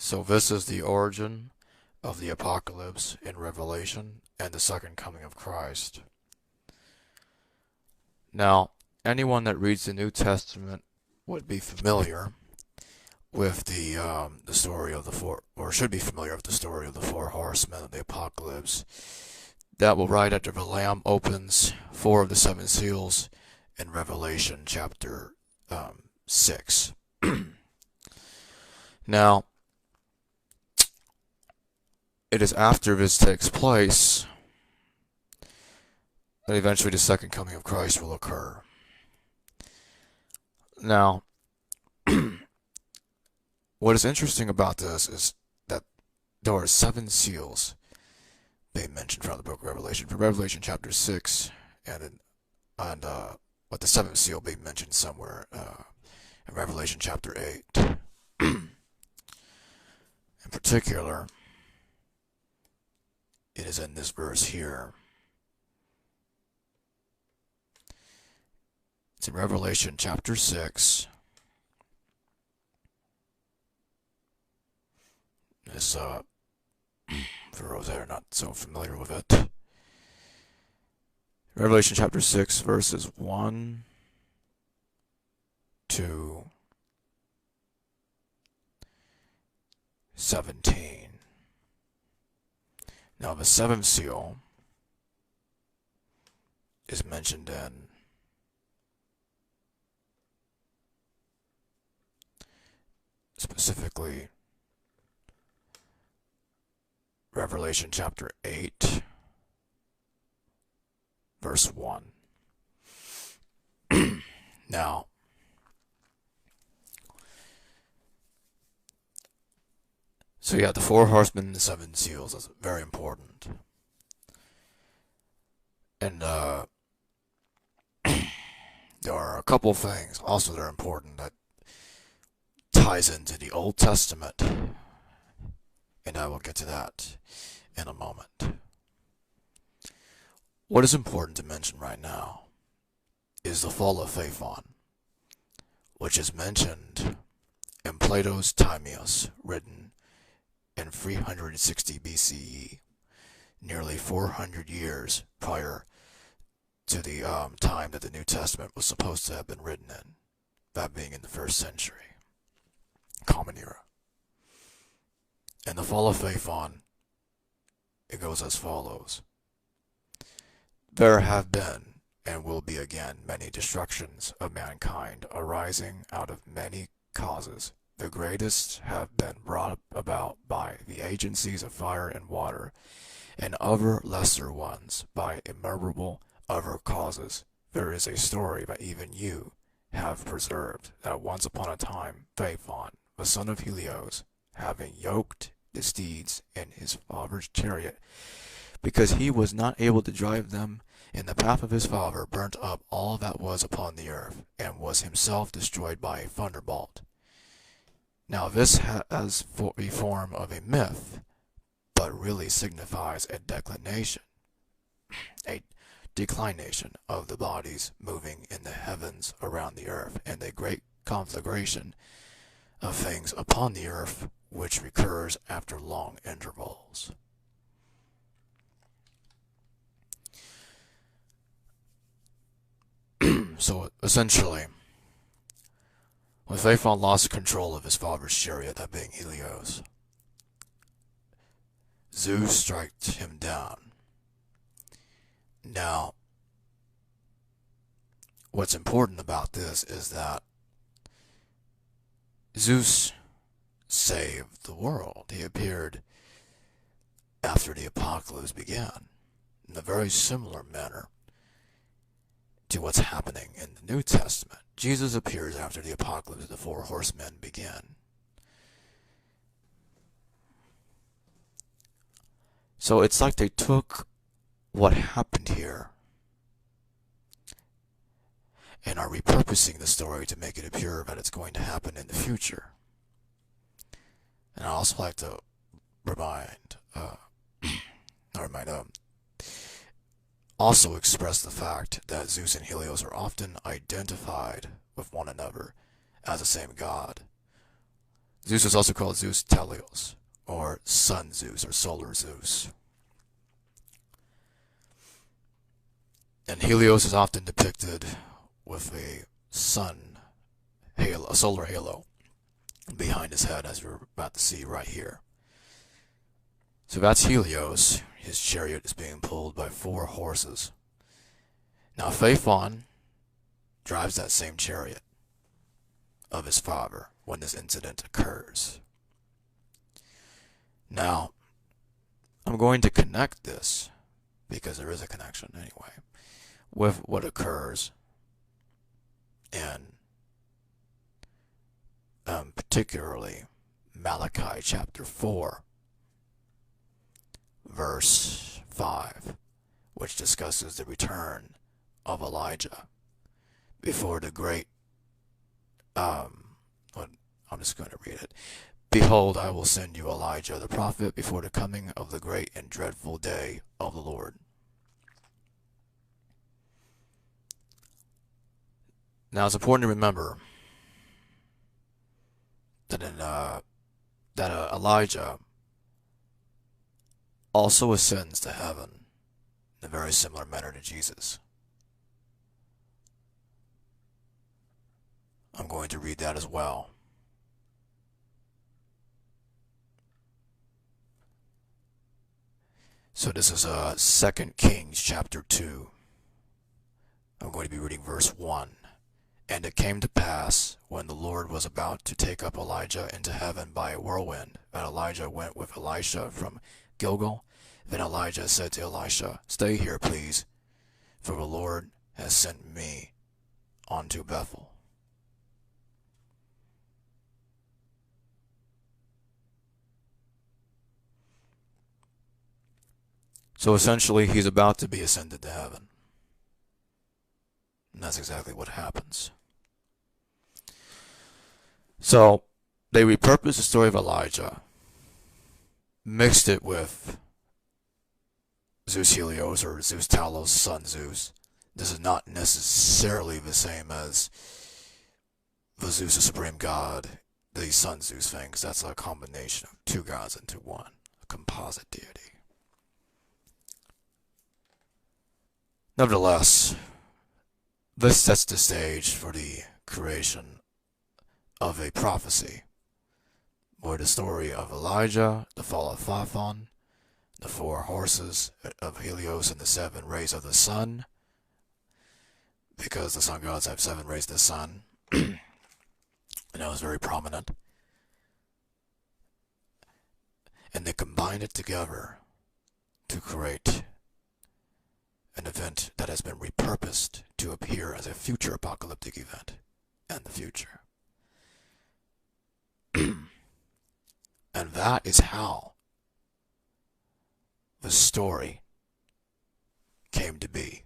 So this is the origin of the apocalypse in Revelation and the second coming of Christ. Now, anyone that reads the New Testament would be familiar with the story of the four, or should be familiar with the story of the four horsemen of the apocalypse. That will right after the Lamb opens four of the seven seals in Revelation chapter 6. Now, it is after this takes place that eventually the second coming of Christ will occur. Now, what is interesting about this is that there are seven seals being mentioned throughout the book of Revelation. For Revelation chapter 6, and what the seventh seal being mentioned somewhere in Revelation chapter 8. In particular, it is in this verse here. It's in Revelation chapter 6. This, for those that are not so familiar with it, Revelation chapter 6, verses 1, 2, 17. Now, the seventh seal is mentioned in specifically Revelation chapter 8, verse 1. Now, so you got the four horsemen and the seven seals. That's very important. And there are a couple things also that are important that ties into the Old Testament. And I will get to that in a moment. What is important to mention right now is the fall of Phaethon, which is mentioned in Plato's Timaeus, written in 360 BCE, nearly 400 years prior to the time that the New Testament was supposed to have been written in, that being in the 1st century, Common Era. And the fall of Phaethon, it goes as follows. There have been, and will be again, many destructions of mankind arising out of many causes. The greatest have been brought about by the agencies of fire and water, and other lesser ones by immeasurable other causes. There is a story that even you have preserved, that once upon a time Phaethon, the son of Helios, having yoked the steeds in his father's chariot, because he was not able to drive them in the path of his father, burnt up all that was upon the earth, and was himself destroyed by a thunderbolt. Now this has the form of a myth, but really signifies a declination of the bodies moving in the heavens around the earth, and a great conflagration of things upon the earth, which recurs after long intervals. So essentially, when Phaethon lost control of his father's chariot, that being Helios, Zeus struck him down. Now, what's important about this is that Zeus saved the world. He appeared after the apocalypse began, in a very similar manner to what's happening in the New Testament. Jesus appears after the apocalypse, the four horsemen begin. So it's like they took what happened here and are repurposing the story to make it appear that it's going to happen in the future. And I also like to also express the fact that Zeus and Helios are often identified with one another as the same god. Zeus is also called Zeus Timaeus, or Sun Zeus, or Solar Zeus. And Helios is often depicted with a sun halo, a solar halo, behind his head, as we're about to see right here. So that's Helios. His chariot is being pulled by 4 horses. Now Phaethon drives that same chariot of his father when this incident occurs. Now, I'm going to connect this, because there is a connection anyway, with what occurs in particularly Malachi chapter 4, verse 5, which discusses the return of Elijah before the great, I'm just going to read it. Behold, I will send you Elijah the prophet before the coming of the great and dreadful day of the Lord. Now it's important to remember that Elijah also ascends to heaven in a very similar manner to Jesus. I'm going to read that as well. So this is 2 Kings chapter 2. I'm going to be reading verse 1. And it came to pass, when the Lord was about to take up Elijah into heaven by a whirlwind, that Elijah went with Elisha from Gilgal. Then Elijah said to Elisha, Stay here, please, for the Lord has sent me unto Bethel. So essentially, he's about to be ascended to heaven. And that's exactly what happens. So, they repurposed the story of Elijah, mixed it with Zeus Helios, or Zeus Talos, Sun Zeus. This is not necessarily the same as the Zeus, the supreme god, the Sun Zeus thing, because that's a combination of 2 gods into one, a composite deity. Nevertheless, this sets the stage for the creation of a prophecy, where the story of Elijah, the fall of Phaethon, the 4 horses of Helios, and the 7 rays of the sun, because the sun gods have 7 rays of the sun, and that was very prominent, and they combined it together to create an event that has been repurposed to appear as a future apocalyptic event in the future. And that is how the story came to be.